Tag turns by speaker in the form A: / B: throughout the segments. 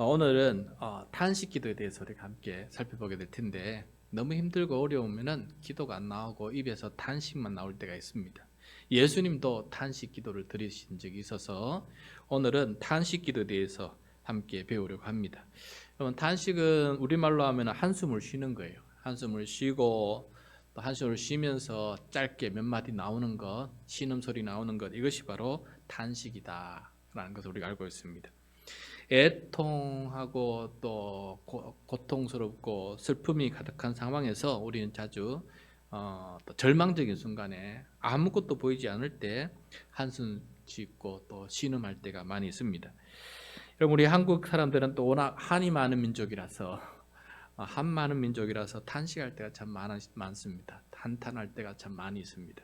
A: 오늘은 탄식 기도에 대해서 우리가 함께 살펴보게 될 텐데, 너무 힘들고 어려우면은 기도가 안 나오고 입에서 탄식만 나올 때가 있습니다. 예수님도 탄식 기도를 드리신 적이 있어서 오늘은 탄식 기도에 대해서 함께 배우려고 합니다. 여러분, 탄식은 우리말로 하면 한숨을 쉬는 거예요. 한숨을 쉬고 또 한숨을 쉬면서 짧게 몇 마디 나오는 것, 신음소리 나오는 것, 이것이 바로 탄식이다라는 것을 우리가 알고 있습니다. 애통하고 또 고통스럽고 슬픔이 가득한 상황에서 우리는 자주 또 절망적인 순간에 아무것도 보이지 않을 때 한숨 짓고 또 신음할 때가 많이 있습니다. 여러분, 우리 한국 사람들은 또 워낙 한이 많은 민족이라서 한 많은 민족이라서 탄식할 때가 참 많습니다. 한탄할 때가 참 많이 있습니다.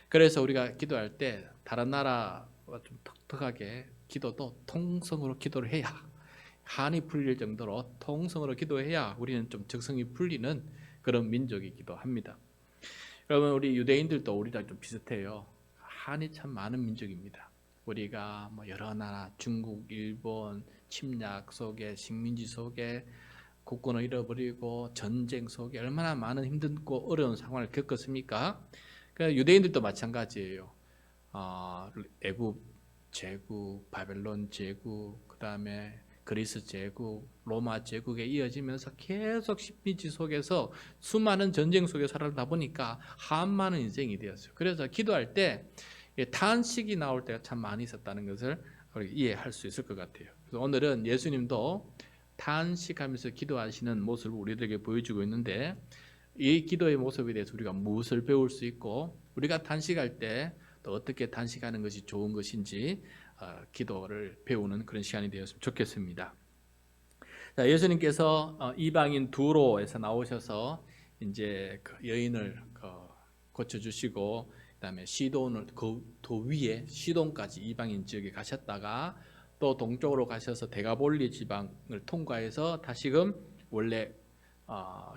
A: 그래서 우리가 기도할 때 다른 나라와 좀 독특하게 기도도 통성으로 기도를 해야, 한이 풀릴 정도로 통성으로 기도해야 우리는 좀 적성이 풀리는 그런 민족이기도 합니다. 여러분, 우리 유대인들도 우리랑 좀 비슷해요. 한이 참 많은 민족입니다. 우리가 여러 나라, 중국, 일본 침략 속에, 식민지 속에 국권을 잃어버리고 전쟁 속에 얼마나 많은 힘들고 어려운 상황을 겪었습니까? 유대인들도 마찬가지예요. 애굽 제국, 바벨론 제국, 그 다음에 그리스 제국, 로마 제국에 이어지면서 계속 식민지 속에서 수많은 전쟁 속에 살다 보니까 한많은 인생이 되었어요. 그래서 기도할 때 탄식이 나올 때가 참 많이 있었다는 것을 이해할 수 있을 것 같아요. 그래서 오늘은 예수님도 탄식하면서 기도하시는 모습을 우리들에게 보여주고 있는데, 이 기도의 모습에 대해서 우리가 무엇을 배울 수 있고, 우리가 단식할 때 또 어떻게 단식하는 것이 좋은 것인지 기도를 배우는 그런 시간이 되었으면 좋겠습니다. 자, 예수님께서 이방인 두로에서 나오셔서 이제 그 여인을 고쳐주시고, 그다음에 시돈을 그 위에 시돈까지 이방인 지역에 가셨다가 또 동쪽으로 가셔서 데가볼리 지방을 통과해서 다시금 원래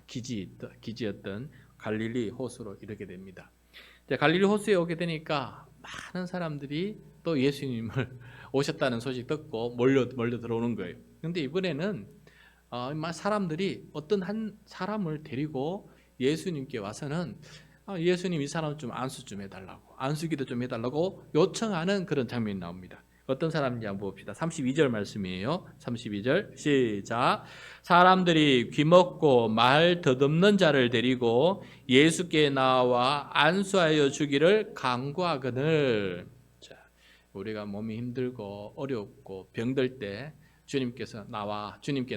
A: 기지였던 갈릴리 호수로 이르게 됩니다. 갈릴리 호수에 오게 되니까 많은 사람들이 또 예수님을 오셨다는 소식 듣고 몰려 들어오는 거예요. 그런데 이번에는 사람들이 어떤 한 사람을 데리고 예수님께 와서는 예수님, 이 사람 좀 안수 좀 해달라고, 안수기도 좀 해달라고 요청하는 그런 장면이 나옵니다. 어떤 사람인지 한번 봅시다. 32절 말씀이에요. 32절 시작. 사람들이 귀먹고 말 더듬는 자를 데리고 예수께 나와 안수하여 주기를 간구하거늘. 자, 우리가 몸이 힘들고 어렵고 병들 때 주님께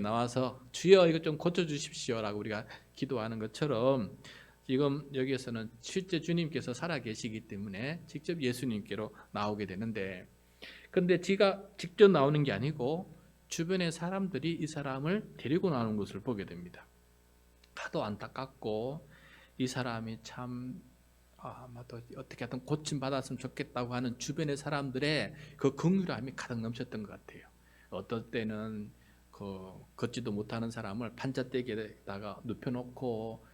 A: 나와서 주여 이것 좀 고쳐주십시오라고 우리가 기도하는 것처럼, 지금 여기에서는 실제 주님께서 살아계시기 때문에 직접 예수님께로 나오게 되는데, 근데 지가 직접 나오는 게 아니고 주변의 사람들이 이 사람을 데리고 나오는 것을 보게 됩니다. 하도 안타깝고 이 사람이 참 어떻게 하든 고침 받았으면 좋겠다고 하는 주변의 사람들의 그 긍휼함이 가득 넘쳤던 것 같아요. 어떨 때는 걷지도 못하는 사람을 판자대기에다가 눕혀놓고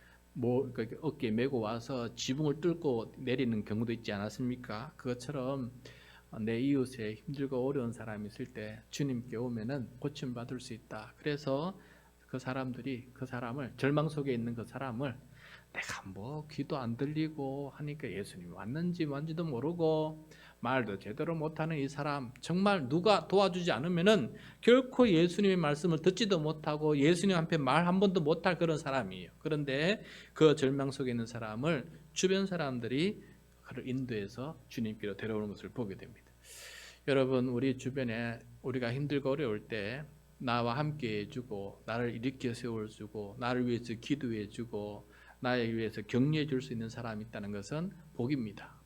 A: 어깨에 메고 와서 지붕을 뚫고 내리는 경우도 있지 않았습니까? 그것처럼 내 이웃에 힘들고 어려운 사람이 있을 때 주님께 오면은 고침받을 수 있다. 그래서 그 사람을, 절망 속에 있는 그 사람을, 내가 귀도 안 들리고 하니까 예수님이 왔는지 뭔지도 모르고 말도 제대로 못하는 이 사람, 정말 누가 도와주지 않으면은 결코 예수님의 말씀을 듣지도 못하고 예수님 앞에 말 한 번도 못할 그런 사람이에요. 그런데 그 절망 속에 있는 사람을 주변 사람들이 그를 인도해서 주님께로 데려오는 것을 보게 됩니다. 여러분, 우리 주변에 우리가 힘들고 어려울 때 나와 함께 해주고 나를 일으켜 세워주고 나를 위해서 기도해주고 나에 위해서 격려해 줄 수 있는 사람이 있다는 것은 복입니다.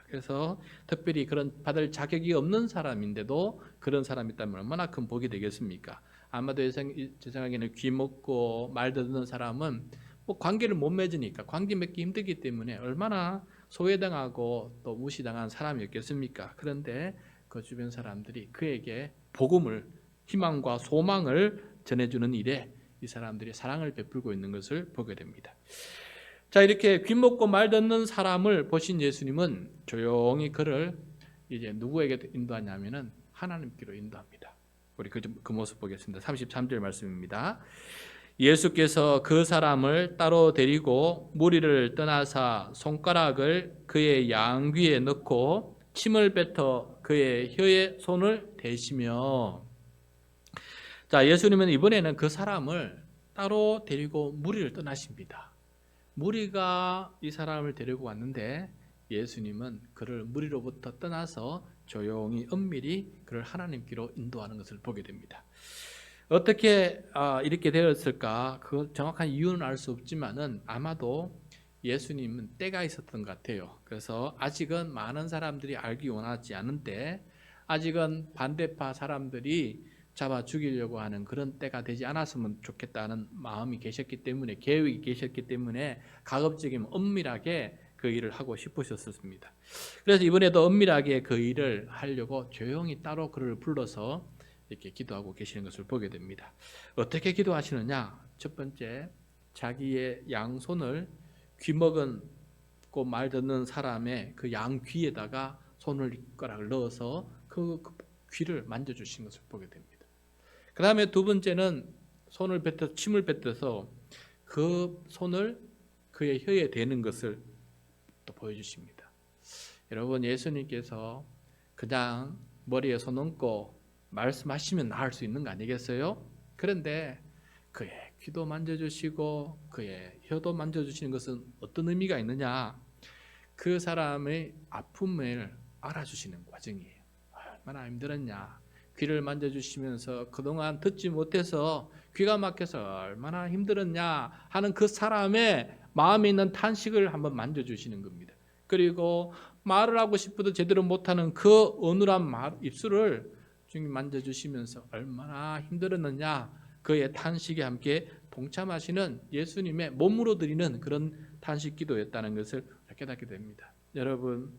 A: 그래서 특별히 그런 받을 자격이 없는 사람인데도 그런 사람이 있다면 얼마나 큰 복이 되겠습니까? 아마도 제 생각에는 귀먹고 말 듣는 사람은 관계를 못 맺으니까, 관계 맺기 힘들기 때문에 얼마나 소외당하고 또 무시당한 사람이었겠습니까? 그런데 그 주변 사람들이 그에게 복음을, 희망과 소망을 전해주는 일에 이 사람들이 사랑을 베풀고 있는 것을 보게 됩니다. 자, 이렇게 귀먹고 말 듣는 사람을 보신 예수님은 조용히 그를 이제 누구에게 인도하냐면은 하나님께로 인도합니다. 우리 그 모습 보겠습니다. 33절 말씀입니다. 예수께서 그 사람을 따로 데리고 무리를 떠나사 손가락을 그의 양귀에 넣고 침을 뱉어 그의 혀에 손을 대시며. 자, 예수님은 이번에는 그 사람을 따로 데리고 무리를 떠나십니다. 무리가 이 사람을 데리고 왔는데 예수님은 그를 무리로부터 떠나서 조용히 은밀히 그를 하나님께로 인도하는 것을 보게 됩니다. 어떻게 이렇게 되었을까? 그 정확한 이유는 알 수 없지만은 아마도 예수님은 때가 있었던 것 같아요. 그래서 아직은 많은 사람들이 알기 원하지 않은데, 아직은 반대파 사람들이 잡아 죽이려고 하는 그런 때가 되지 않았으면 좋겠다는 마음이 계셨기 때문에, 계획이 계셨기 때문에 가급적이면 은밀하게 그 일을 하고 싶으셨습니다. 그래서 이번에도 은밀하게 그 일을 하려고 조용히 따로 그를 불러서 이렇게 기도하고 계시는 것을 보게 됩니다. 어떻게 기도하시느냐? 첫 번째, 자기의 양손을 귀먹은 말 듣는 사람의 그 양귀에다가 손가락을 넣어서 그 귀를 만져주신 것을 보게 됩니다. 그 다음에 두 번째는 손을 뱉어 침을 뱉어서 그 손을 그의 혀에 대는 것을 또 보여주십니다. 여러분, 예수님께서 그냥 머리에 손 얹고 말씀하시면 나을 수 있는 거 아니겠어요? 그런데 그의 귀도 만져주시고 그의 혀도 만져주시는 것은 어떤 의미가 있느냐? 그 사람의 아픔을 알아주시는 과정이에요. 얼마나 힘들었냐? 귀를 만져주시면서 그동안 듣지 못해서 귀가 막혀서 얼마나 힘들었냐 하는 그 사람의 마음에 있는 탄식을 한번 만져주시는 겁니다. 그리고 말을 하고 싶어도 제대로 못하는 그 어눌한 입술을 주님 만져주시면서 얼마나 힘들었느냐, 그의 탄식에 함께 동참하시는 예수님의 몸으로 드리는 그런 탄식 기도였다는 것을 깨닫게 됩니다. 여러분,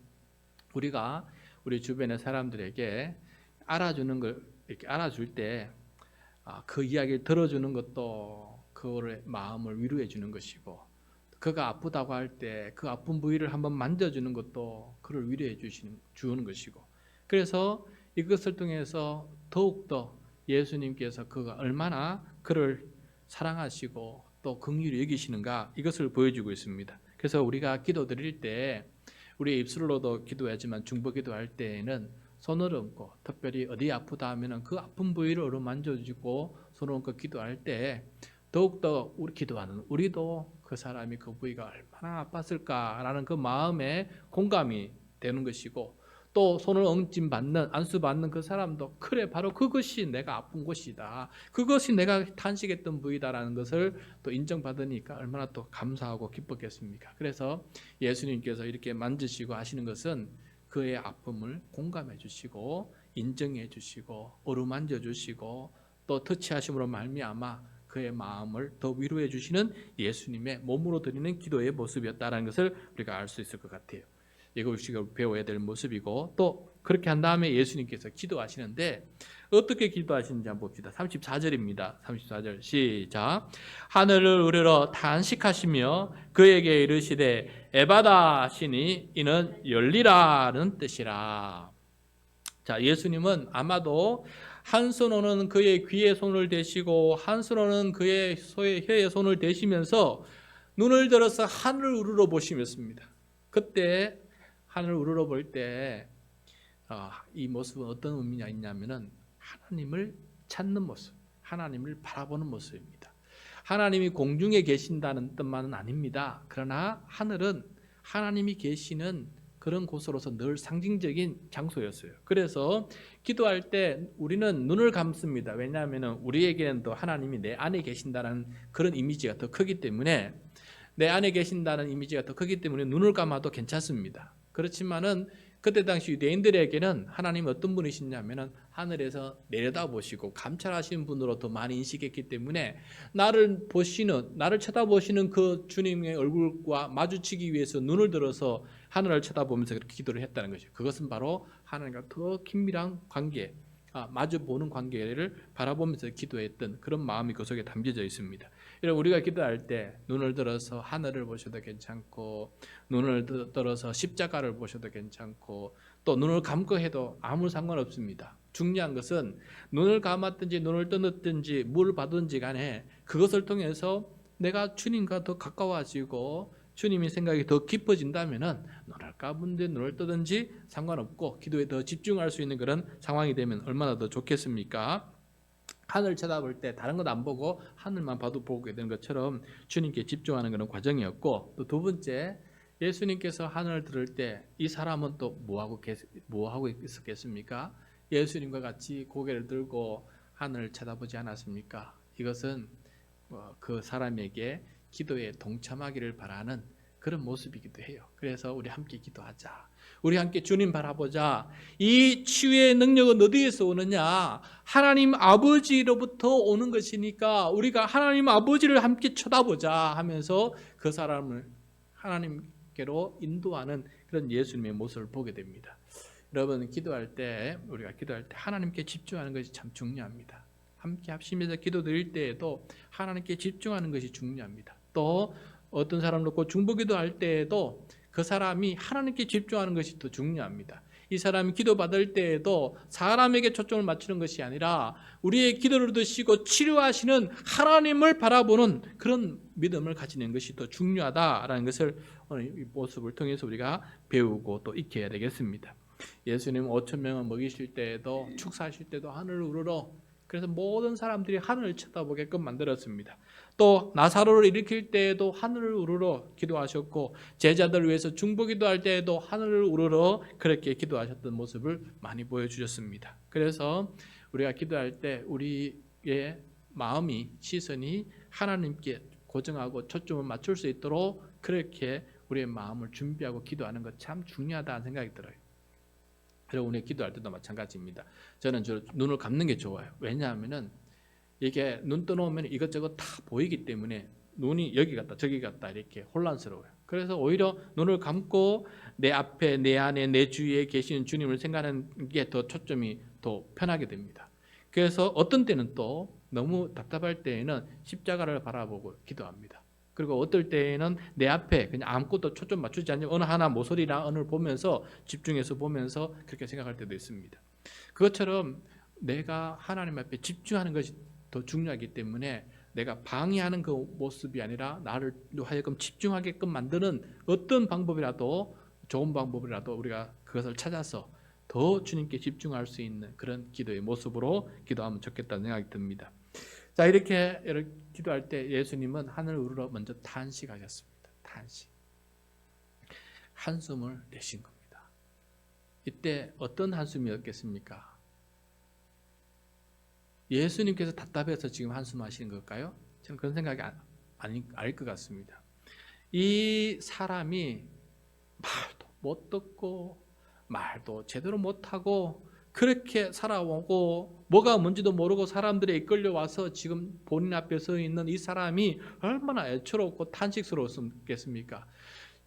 A: 우리가 우리 주변의 사람들에게 알아주는 걸 이렇게 알아줄 때 그 이야기를 들어주는 것도 그의 마음을 위로해 주는 것이고, 그가 아프다고 할 때 그 아픈 부위를 한번 만져주는 것도 그를 위로해 주는 것이고, 그래서 이것을 통해서 더욱더 예수님께서 그가 얼마나 그를 사랑하시고 또 긍휼히 여기시는가, 이것을 보여주고 있습니다. 그래서 우리가 기도 드릴 때 우리 입술로도 기도하지만 중보 기도할 때에는 손을 얹고, 특별히 어디 아프다 하면은 그 아픈 부위를 만져주고 손을 얹고 기도할 때 더욱더 우리 기도하는 우리도 그 사람이 그 부위가 얼마나 아팠을까라는 그 마음에 공감이 되는 것이고, 또 손을 안수 받는 그 사람도 그래, 바로 그것이 내가 아픈 곳이다, 그것이 내가 탄식했던 부위다라는 것을 또 인정받으니까 얼마나 또 감사하고 기뻤겠습니까? 그래서 예수님께서 이렇게 만지시고 하시는 것은 그의 아픔을 공감해 주시고 인정해 주시고 어루만져 주시고 또 터치하심으로 말미암아 그의 마음을 더 위로해 주시는 예수님의 몸으로 드리는 기도의 모습이었다는 것을 우리가 알 수 있을 것 같아요. 이거 우리가 배워야 될 모습이고, 또 그렇게 한 다음에 예수님께서 기도하시는데 어떻게 기도하시는지 한번 봅시다. 34절입니다. 34절 시작. 하늘을 우러러 탄식하시며 그에게 이르시되 에바다 하시니 이는 열리라는 뜻이라. 자, 예수님은 아마도 한 손으로는 그의 귀에 손을 대시고 한 손으로는 그의 혀에 손을 대시면서 눈을 들어서 하늘을 우러러 보시면습니다. 그때 하늘을 우러러 볼 때 이 모습은 어떤 의미가 있냐면은 하나님을 찾는 모습, 하나님을 바라보는 모습입니다. 하나님이 공중에 계신다는 뜻만은 아닙니다. 그러나 하늘은 하나님이 계시는 그런 곳으로서 늘 상징적인 장소였어요. 그래서 기도할 때 우리는 눈을 감습니다. 왜냐하면 우리에게는 또 하나님이 내 안에 계신다는 그런 이미지가 더 크기 때문에, 내 안에 계신다는 이미지가 더 크기 때문에 눈을 감아도 괜찮습니다. 그렇지만은 그때 당시 유대인들에게는 하나님이 어떤 분이시냐면은 하늘에서 내려다보시고 감찰하시는 분으로 더 많이 인식했기 때문에 나를 쳐다보시는 그 주님의 얼굴과 마주치기 위해서 눈을 들어서 하늘을 쳐다보면서 그렇게 기도를 했다는 것이죠. 그것은 바로 하나님과 더 긴밀한 관계, 마주 보는 관계를 바라보면서 기도했던 그런 마음이 그 속에 담겨져 있습니다. 여러분, 우리가 기도할 때 눈을 들어서 하늘을 보셔도 괜찮고, 눈을 들어서 십자가를 보셔도 괜찮고, 또 눈을 감고 해도 아무 상관없습니다. 중요한 것은 눈을 감았든지 눈을 떠났든지 뭘 받든지 간에 그것을 통해서 내가 주님과 더 가까워지고 주님의 생각이 더 깊어진다면은 눈을 감든지 눈을 뜨든지 상관없고 기도에 더 집중할 수 있는 그런 상황이 되면 얼마나 더 좋겠습니까? 하늘 쳐다볼 때 다른 것 안 보고 하늘만 봐도 보게 되는 것처럼 주님께 집중하는 그런 과정이었고, 또 두 번째, 예수님께서 하늘을 들을 때 이 사람은 또 뭐 하고 있었겠습니까? 예수님과 같이 고개를 들고 하늘을 쳐다보지 않았습니까? 이것은 그 사람에게 기도에 동참하기를 바라는 그런 모습이기도 해요. 그래서 우리 함께 기도하자. 우리 함께 주님 바라보자. 이 치유의 능력은 어디에서 오느냐? 하나님 아버지로부터 오는 것이니까 우리가 하나님 아버지를 함께 쳐다보자 하면서 그 사람을 하나님께로 인도하는 그런 예수님의 모습을 보게 됩니다. 여러분, 우리가 기도할 때 하나님께 집중하는 것이 참 중요합니다. 함께 합심해서 기도드릴 때에도 하나님께 집중하는 것이 중요합니다. 또 어떤 사람 놓고 중보기도 할 때에도 그 사람이 하나님께 집중하는 것이 더 중요합니다. 이 사람이 기도받을 때에도 사람에게 초점을 맞추는 것이 아니라 우리의 기도를 드시고 치료하시는 하나님을 바라보는 그런 믿음을 가지는 것이 더 중요하다라는 것을 오늘 이 모습을 통해서 우리가 배우고 또 익혀야 되겠습니다. 예수님 5천 명을 먹이실 때에도 축사하실 때도 하늘을 우러러, 그래서 모든 사람들이 하늘을 쳐다보게끔 만들었습니다. 또 나사로를 일으킬 때에도 하늘을 우러러 기도하셨고, 제자들을 위해서 중보기도할 때에도 하늘을 우러러 그렇게 기도하셨던 모습을 많이 보여주셨습니다. 그래서 우리가 기도할 때 우리의 마음이, 시선이 하나님께 고정하고 초점을 맞출 수 있도록 그렇게 우리의 마음을 준비하고 기도하는 것 참 중요하다는 생각이 들어요. 여러분이 기도할 때도 마찬가지입니다. 저는 눈을 감는 게 좋아요. 왜냐하면은 이게 눈 떠놓으면 이것저것 다 보이기 때문에 눈이 여기 갔다 저기 갔다 이렇게 혼란스러워요. 그래서 오히려 눈을 감고 내 앞에, 내 안에, 내 주위에 계시는 주님을 생각하는 게 더 초점이 더 편하게 됩니다. 그래서 어떤 때는 또 너무 답답할 때에는 십자가를 바라보고 기도합니다. 그리고 어떨 때에는 내 앞에 그냥 아무것도 초점 맞추지 않으면 어느 하나 모서리나 어느 보면서 집중해서 보면서 그렇게 생각할 때도 있습니다. 그것처럼 내가 하나님 앞에 집중하는 것이 더 중요하기 때문에 내가 방해하는 그 모습이 아니라 나를 하여금 집중하게끔 만드는 어떤 방법이라도, 좋은 방법이라도 우리가 그것을 찾아서 더 주님께 집중할 수 있는 그런 기도의 모습으로 기도하면 좋겠다는 생각이 듭니다. 자, 이렇게 기도할 때 예수님은 하늘을 우러러 먼저 탄식하셨습니다. 탄식. 한숨을 내신 겁니다. 이때 어떤 한숨이었겠습니까? 예수님께서 답답해서 지금 한숨하시는 걸까요? 저는 그런 생각이 아닐 것 같습니다. 이 사람이 말도 못 듣고 말도 제대로 못하고 그렇게 살아오고 뭐가 뭔지도 모르고 사람들에 이끌려와서 지금 본인 앞에 서 있는 이 사람이 얼마나 애처롭고 탄식스러웠겠습니까?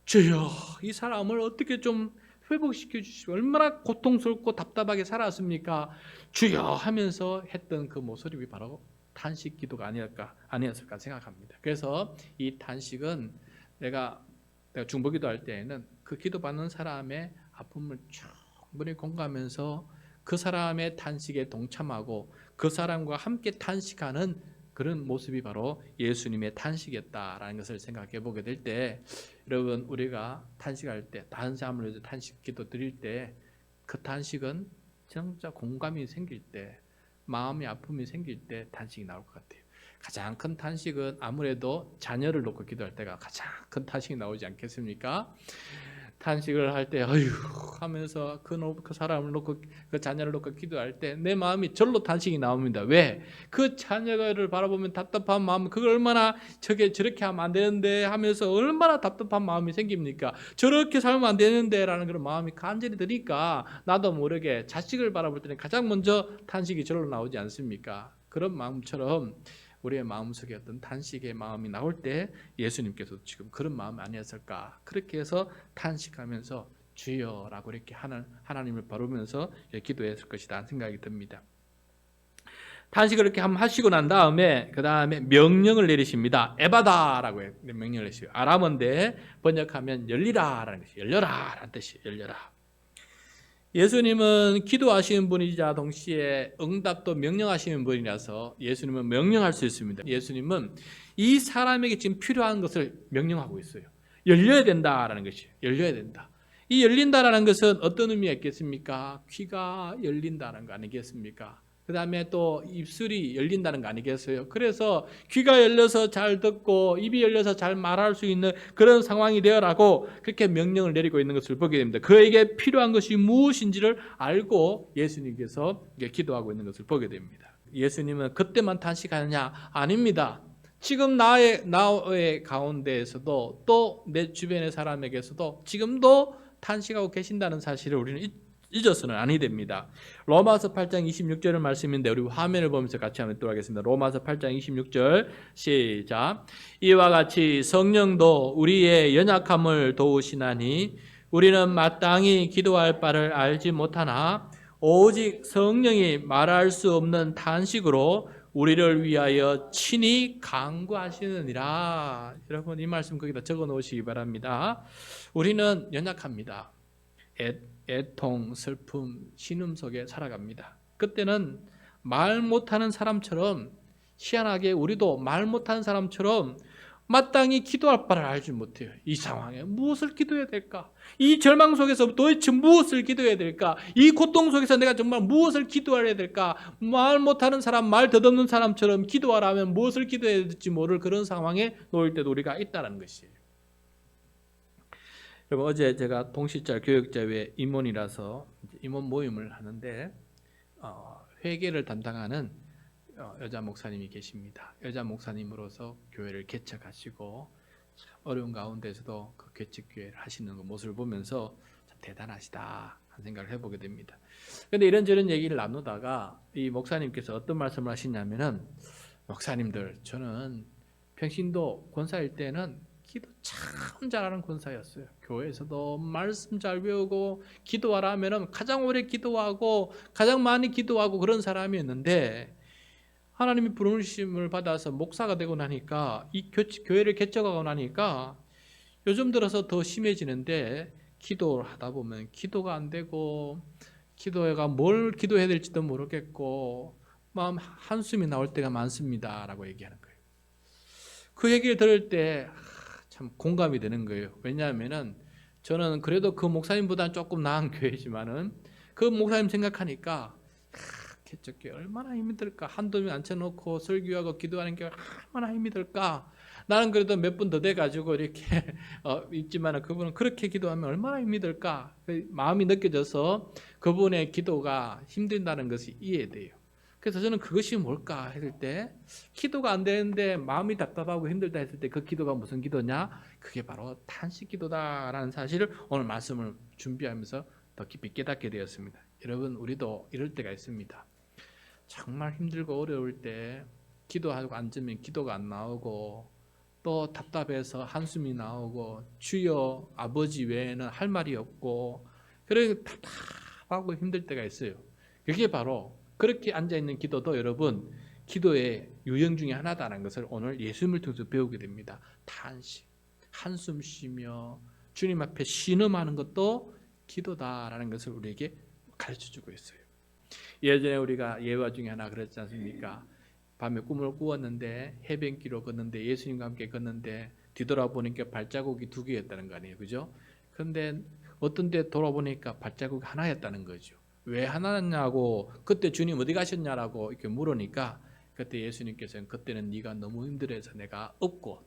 A: 주여, 이 사람을 어떻게 좀 회복시켜 주시고, 얼마나 고통스럽고 답답하게 살았습니까? 주여 하면서 했던 그 모습이 바로 탄식 기도가 아니었을까 생각합니다. 그래서 이 탄식은 내가 중보기도 할 때에는 그 기도받는 사람의 아픔을 충분히 공감하면서 그 사람의 탄식에 동참하고 그 사람과 함께 탄식하는 그런 모습이 바로 예수님의 탄식이었다라는 것을 생각해 보게 될 때, 여러분, 우리가 탄식할 때, 다른 사람을 위해서 탄식 기도 드릴 때 그 탄식은 진짜 공감이 생길 때, 마음의 아픔이 생길 때 탄식이 나올 것 같아요. 가장 큰 탄식은 아무래도 자녀를 놓고 기도할 때가 가장 큰 탄식이 나오지 않겠습니까? 탄식을 할 때 어휴 하면서 그 사람을 놓고, 그 자녀를 놓고 기도할 때 내 마음이 절로 탄식이 나옵니다. 왜? 그 자녀를 바라보면 답답한 마음, 그걸 얼마나 저렇게 하면 안 되는데 하면서 얼마나 답답한 마음이 생깁니까? 저렇게 살면 안 되는데 라는 그런 마음이 간절히 드니까 나도 모르게 자식을 바라볼 때는 가장 먼저 탄식이 절로 나오지 않습니까? 그런 마음처럼 우리의 마음속에 어떤 탄식의 마음이 나올 때 예수님께서 지금 그런 마음이 아니었을까, 그렇게 해서 탄식하면서 주여라고 이렇게 하나님을 바라보면서 기도했을 것이다 생각이 듭니다. 탄식을 이렇게 한번 하시고 난 다음에 그 다음에 명령을 내리십니다. 에바다라고 명령을 내리시요. 아람어인데 번역하면 열리라라는 것이, 열려라라는 뜻이에요. 열려라. 예수님은 기도하시는 분이자 동시에 응답도 명령하시는 분이라서 예수님은 명령할 수 있습니다. 예수님은 이 사람에게 지금 필요한 것을 명령하고 있어요. 열려야 된다라는 것이에요. 열려야 된다. 이 열린다라는 것은 어떤 의미가 있겠습니까? 귀가 열린다는 거 아니겠습니까? 그 다음에 또 입술이 열린다는 거 아니겠어요? 그래서 귀가 열려서 잘 듣고 입이 열려서 잘 말할 수 있는 그런 상황이 되어라고 그렇게 명령을 내리고 있는 것을 보게 됩니다. 그에게 필요한 것이 무엇인지를 알고 예수님께서 기도하고 있는 것을 보게 됩니다. 예수님은 그때만 탄식하느냐? 아닙니다. 지금 나의 가운데에서도 또 내 주변의 사람에게서도 지금도 탄식하고 계신다는 사실을 우리는 잊어서는 아니 됩니다. 로마서 8장 26절의 말씀인데 우리 화면을 보면서 같이 한번 또 하겠습니다. 로마서 8장 26절 시작. 이와 같이 성령도 우리의 연약함을 도우시나니 우리는 마땅히 기도할 바를 알지 못하나 오직 성령이 말할 수 없는 탄식으로 우리를 위하여 친히 간구하시느니라. 여러분 이 말씀 거기다 적어 놓으시기 바랍니다. 우리는 연약합니다. 애통, 슬픔, 신음 속에 살아갑니다. 그때는 말 못하는 사람처럼 희한하게 우리도 말 못하는 사람처럼 마땅히 기도할 바를 알지 못해요. 이 상황에 무엇을 기도해야 될까? 이 절망 속에서 도대체 무엇을 기도해야 될까? 이 고통 속에서 내가 정말 무엇을 기도해야 될까? 말 못하는 사람, 말 더듬는 사람처럼 기도하라면 무엇을 기도해야 될지 모를 그런 상황에 놓일 때도 우리가 있다는 것이에요. 여러분 어제 제가 동시자 교역자회 임원이라서 임원 모임을 하는데 회계를 담당하는 여자 목사님이 계십니다. 여자 목사님으로서 교회를 개척하시고 어려운 가운데서도 그 개척교회를 하시는 그 모습을 보면서 참 대단하시다 하는 생각을 해보게 됩니다. 그런데 이런저런 얘기를 나누다가 이 목사님께서 어떤 말씀을 하시냐면은 목사님들 저는 평신도 권사일 때는 기도 참 잘하는 권사였어요. 교회에서도 말씀 잘 배우고 기도하라 하면은 가장 오래 기도하고 가장 많이 기도하고 그런 사람이었는데 하나님이 부르심을 받아서 목사가 되고 나니까 이 교회를 개척하고 나니까 요즘 들어서 더 심해지는데 기도를 하다 보면 기도가 안 되고 기도가 뭘 기도해야 될지도 모르겠고 마음 한숨이 나올 때가 많습니다 라고 얘기하는 거예요. 그 얘기를 들을 때 참 공감이 되는 거예요. 왜냐하면은 저는 그래도 그 목사님보다는 조금 나은 교회지만은 그 목사님 생각하니까 개척교회 얼마나 힘이 들까? 한두 명 앉혀놓고 설교하고 기도하는 게 얼마나 힘이 들까? 나는 그래도 몇 분 더 돼가지고 이렇게 있지만은 그분은 그렇게 기도하면 얼마나 힘이 들까? 마음이 느껴져서 그분의 기도가 힘든다는 것이 이해돼요. 그래서 저는 그것이 뭘까 했을 때 기도가 안 되는데 마음이 답답하고 힘들다 했을 때 그 기도가 무슨 기도냐? 그게 바로 탄식 기도다라는 사실을 오늘 말씀을 준비하면서 더 깊이 깨닫게 되었습니다. 여러분 우리도 이럴 때가 있습니다. 정말 힘들고 어려울 때 기도하고 앉으면 기도가 안 나오고 또 답답해서 한숨이 나오고 주여 아버지 외에는 할 말이 없고 그래 답답하고 힘들 때가 있어요. 그게 바로 그렇게 앉아있는 기도도 여러분 기도의 유형 중에 하나다는 것을 오늘 예수님을 통해서 배우게 됩니다. 탄식, 한숨 쉬며 주님 앞에 신음하는 것도 기도다라는 것을 우리에게 가르쳐주고 있어요. 예전에 우리가 예화 중에 하나 그랬지 않습니까? 밤에 꿈을 꾸었는데 해변길로 걷는데 예수님과 함께 걷는데 뒤돌아보니까 발자국이 2개였다는 거 아니에요, 그죠? 그런데 어떤 데 돌아보니까 발자국이 하나였다는 거죠. 왜 하나냐고 그때 주님 어디 가셨냐라고 이렇게 물으니까 그때 예수님께서는 그때는 네가 너무 힘들어서 내가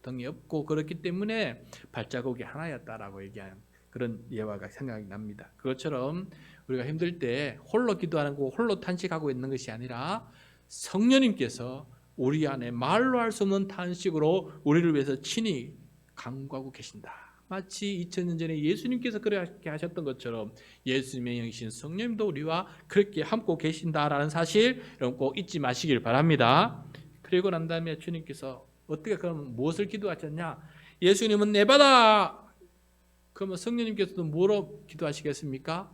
A: 등이 없고 그렇기 때문에 발자국이 하나였다라고 얘기하는 그런 예화가 생각이 납니다. 그것처럼 우리가 힘들 때 홀로 기도하는 거 홀로 탄식하고 있는 것이 아니라 성령님께서 우리 안에 말로 할 수 없는 탄식으로 우리를 위해서 친히 간구하고 계신다. 마치 2000년 전에 예수님께서 그렇게 하셨던 것처럼 예수님의 영이신 성령님도 우리와 그렇게 함께 계신다라는 사실 여러분 꼭 잊지 마시길 바랍니다. 그리고 난 다음에 주님께서 어떻게 그럼 무엇을 기도하셨냐? 예수님은 에바다. 그러면 성령님께서도 뭐로 기도하시겠습니까?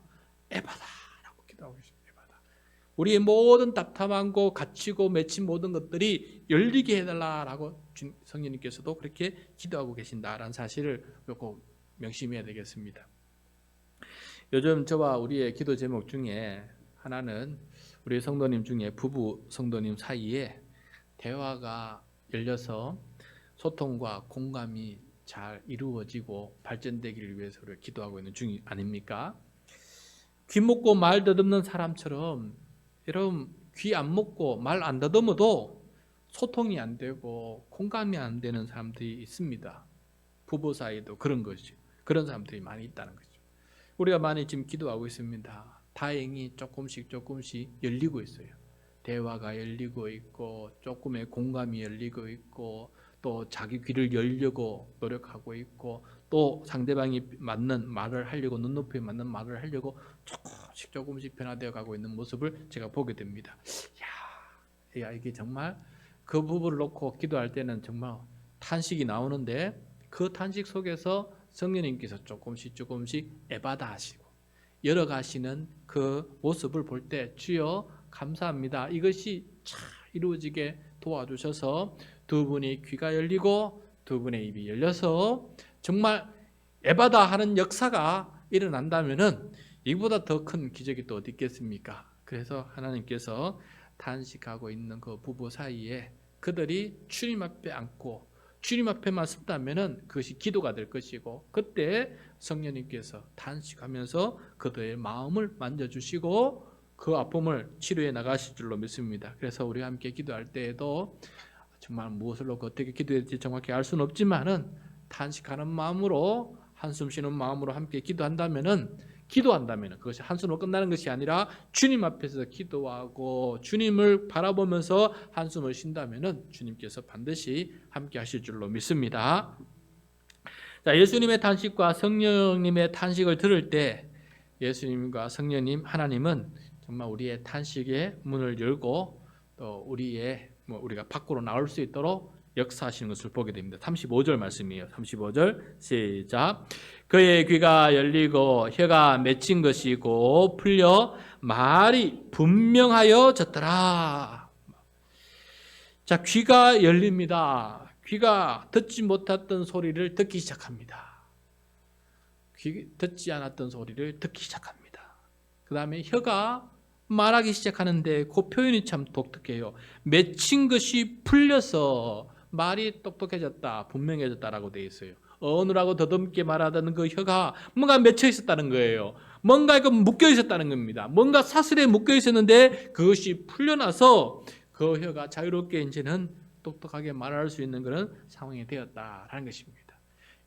A: 에바다라고 기도하고 계십니다. 에바다. 우리의 모든 답답하고 갇히고 맺힌 모든 것들이 열리게 해달라라고 성령님께서도 그렇게 기도하고 계신다라는 사실을 꼭 명심해야 되겠습니다. 요즘 저와 우리의 기도 제목 중에 하나는 우리 성도님 중에 부부 성도님 사이에 대화가 열려서 소통과 공감이 잘 이루어지고 발전되기를 위해서 우리가 기도하고 있는 중이 아닙니까? 귀 먹고 말 더듬는 사람처럼 여러분 귀 안 먹고 말 안 더듬어도 소통이 안 되고 공감이 안 되는 사람들이 있습니다. 부부 사이도 그런 것이죠. 그런 사람들이 많이 있다는 거죠. 우리가 많이 지금 기도하고 있습니다. 다행히 조금씩 열리고 있어요. 대화가 열리고 있고 조금의 공감이 열리고 있고 또 자기 귀를 열려고 노력하고 있고 또 상대방이 맞는 말을 하려고 눈높이에 맞는 말을 하려고 조금씩 변화되어 가고 있는 모습을 제가 보게 됩니다. 야, 이게 정말 그 부분을 놓고 기도할 때는 정말 탄식이 나오는데 그 탄식 속에서 성령님께서 조금씩 에바다 하시고 열어가시는 그 모습을 볼 때 주여 감사합니다. 이것이 잘 이루어지게 도와주셔서 두 분이 귀가 열리고 두 분의 입이 열려서 정말 에바다 하는 역사가 일어난다면은 이보다 더 큰 기적이 또 어디 있겠습니까? 그래서 하나님께서 탄식하고 있는 그 부부 사이에 그들이 주님 앞에 앉고 주님 앞에만 섰다면은 그것이 기도가 될 것이고 그때 성령님께서 탄식하면서 그들의 마음을 만져주시고 그 아픔을 치료해 나가실 줄로 믿습니다. 그래서 우리가 함께 기도할 때에도 정말 무엇을 놓고 어떻게 기도해야 될지 정확히 알 수는 없지만은 탄식하는 마음으로 한숨 쉬는 마음으로 함께 기도한다면은 그것이 한숨으로 끝나는 것이 아니라 주님 앞에서 기도하고 주님을 바라보면서 한숨을 쉰다면은 주님께서 반드시 함께 하실 줄로 믿습니다. 자, 예수님의 탄식과 성령님의 탄식을 들을 때 예수님과 성령님 하나님은 정말 우리의 탄식의 문을 열고 또 우리가 밖으로 나올 수 있도록 역사하시는 것을 보게 됩니다. 35절 말씀이에요. 35절 시작. 그의 귀가 열리고 혀가 맺힌 것이고 풀려 말이 분명하여졌더라. 자, 귀가 열립니다. 귀가 듣지 못했던 소리를 듣기 시작합니다. 듣지 않았던 소리를 듣기 시작합니다. 그 다음에 혀가 말하기 시작하는데 그 표현이 참 독특해요. 맺힌 것이 풀려서 말이 똑똑해졌다, 분명해졌다라고 되어 있어요. 어느라고 더듬게 말하던 그 혀가 뭔가 맺혀 있었다는 거예요. 뭔가 묶여 있었다는 겁니다. 뭔가 사슬에 묶여 있었는데 그것이 풀려나서 그 혀가 자유롭게 이제는 똑똑하게 말할 수 있는 그런 상황이 되었다라는 것입니다.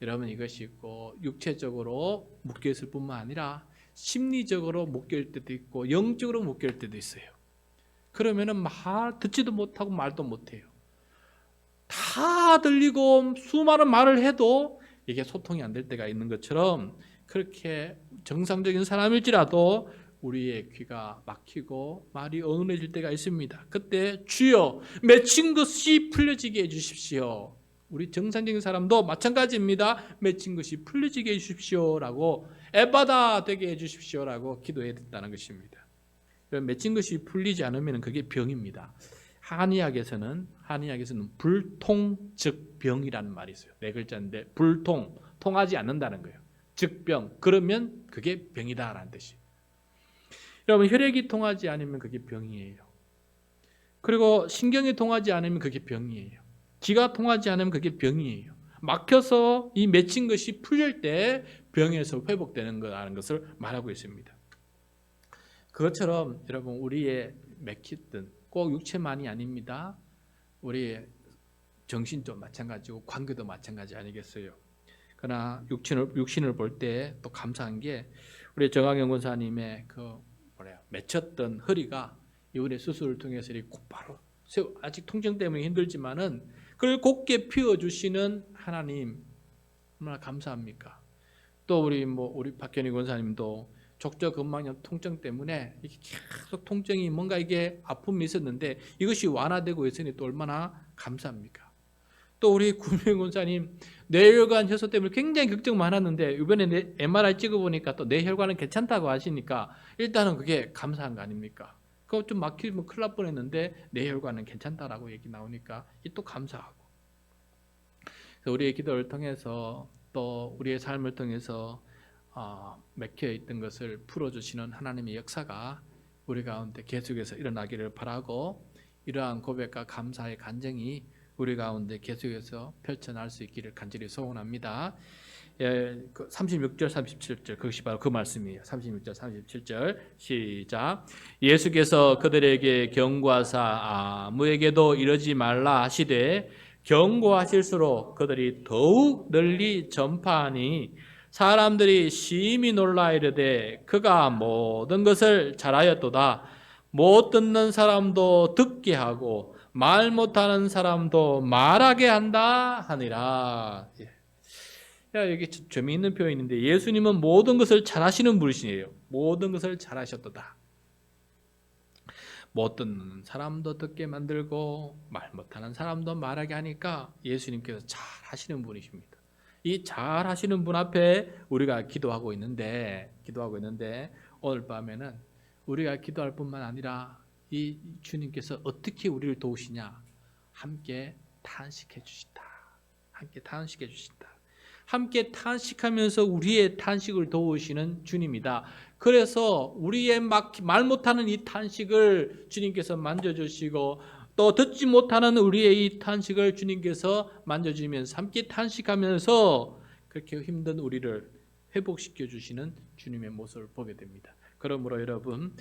A: 여러분 이것이 있고 육체적으로 묶여 있을 뿐만 아니라 심리적으로 묶일 때도 있고 영적으로 묶일 때도 있어요. 그러면은 듣지도 못하고 말도 못해요. 다 들리고 수많은 말을 해도 이게 소통이 안 될 때가 있는 것처럼 그렇게 정상적인 사람일지라도 우리의 귀가 막히고 말이 어눌해질 때가 있습니다. 그때 주여 맺힌 것이 풀려지게 해주십시오. 우리 정상적인 사람도 마찬가지입니다. 맺힌 것이 풀려지게 해주십시오라고 에바다 되게 해주십시오라고 기도해야 된다는 것입니다. 맺힌 것이 풀리지 않으면 그게 병입니다. 한의학에서는 불통즉병이라는 말이 있어요. 네 글자인데 통하지 않는다는 거예요. 즉병, 그러면 그게 병이다라는 뜻이. 여러분 혈액이 통하지 않으면 그게 병이에요. 그리고 신경이 통하지 않으면 그게 병이에요. 기가 통하지 않으면 그게 병이에요. 막혀서 이 맺힌 것이 풀릴 때 병에서 회복되는 거라는 것을 말하고 있습니다. 그것처럼 여러분 우리의 맥히든 꼭 육체만이 아닙니다. 우리의 정신도 마찬가지고 관계도 마찬가지 아니겠어요. 그러나 육신을 볼 때 또 감사한 게 우리 정학영 권사님의 맺혔던 허리가 이번에 수술을 통해서 곧바로 아직 통증 때문에 힘들지만은 그걸 곧게 피워주시는 하나님 얼마나 감사합니까? 또 우리 박현희 권사님도 족저근막염 통증 때문에 이게 계속 통증이 뭔가 이게 아픔이 있었는데 이것이 완화되고 있으니 또 얼마나 감사합니까? 또 우리 구명 권사님 뇌혈관 효소 때문에 굉장히 걱정 많았는데 이번에 MRI 찍어보니까 또 뇌혈관은 괜찮다고 하시니까 일단은 그게 감사한 거 아닙니까? 그거 좀 막히면 큰일 날 뻔했는데 뇌혈관은 괜찮다라고 얘기 나오니까 또 감사하고. 그래서 우리의 기도를 통해서 또 우리의 삶을 통해서 맥혀 있던 것을 풀어주시는 하나님의 역사가 우리 가운데 계속해서 일어나기를 바라고, 이러한 고백과 감사의 간증이 우리 가운데 계속해서 펼쳐날 수 있기를 간절히 소원합니다. 36절 37절 그것이 바로 그 말씀이에요. 36절 37절 시작. 예수께서 그들에게 경고하사 아무에게도 이러지 말라 하시되 경고하실수록 그들이 더욱 널리 전파하니 사람들이 심히 놀라 이르되 그가 모든 것을 잘하였도다. 못 듣는 사람도 듣게 하고 말 못하는 사람도 말하게 한다 하니라. 여기 재미있는 표현인데, 예수님은 모든 것을 잘하시는 분이시에요. 모든 것을 잘하셨도다. 못 듣는 사람도 듣게 만들고 말 못하는 사람도 말하게 하니까 예수님께서 잘하시는 분이십니다. 이 잘하시는 분 앞에 우리가 기도하고 있는데 오늘 밤에는 우리가 기도할 뿐만 아니라 이 주님께서 어떻게 우리를 도우시냐, 함께 탄식해 주신다. 함께 탄식해 주신다. 함께 탄식하면서 우리의 탄식을 도우시는 주님이다. 그래서 우리의 말 못하는 이 탄식을 주님께서 만져주시고, 또 듣지 못하는 우리의 이 탄식을 주님께서 만져주면서 함께 탄식하면서 그렇게 힘든 우리를 회복시켜 주시는 주님의 모습을 보게 됩니다. 그러므로 여러분,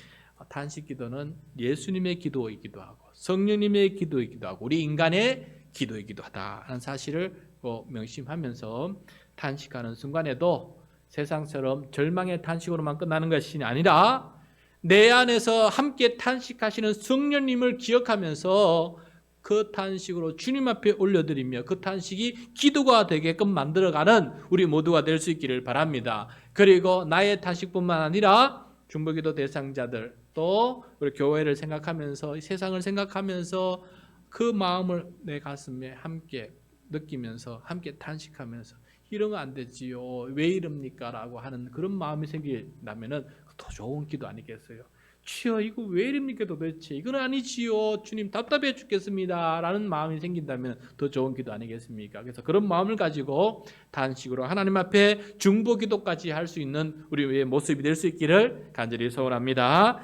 A: 탄식 기도는 예수님의 기도이기도 하고 성령님의 기도이기도 하고 우리 인간의 기도이기도 하다는 사실을 명심하면서 탄식하는 순간에도 세상처럼 절망의 탄식으로만 끝나는 것이 아니라 내 안에서 함께 탄식하시는 성령님을 기억하면서 그 탄식으로 주님 앞에 올려드리며 그 탄식이 기도가 되게끔 만들어가는 우리 모두가 될 수 있기를 바랍니다. 그리고 나의 탄식뿐만 아니라 중보기도 대상자들, 또 우리 교회를 생각하면서 세상을 생각하면서 그 마음을 내 가슴에 함께 느끼면서 함께 탄식하면서 이러면 안 되지요, 왜 이럽니까? 라고 하는 그런 마음이 생긴다면 더 좋은 기도 아니겠어요? 주여, 이거 왜 이럽니까 도대체? 이건 아니지요, 주님 답답해 죽겠습니다 라는 마음이 생긴다면 더 좋은 기도 아니겠습니까? 그래서 그런 마음을 가지고 단식으로 하나님 앞에 중보기도까지 할 수 있는 우리의 모습이 될 수 있기를 간절히 소원합니다.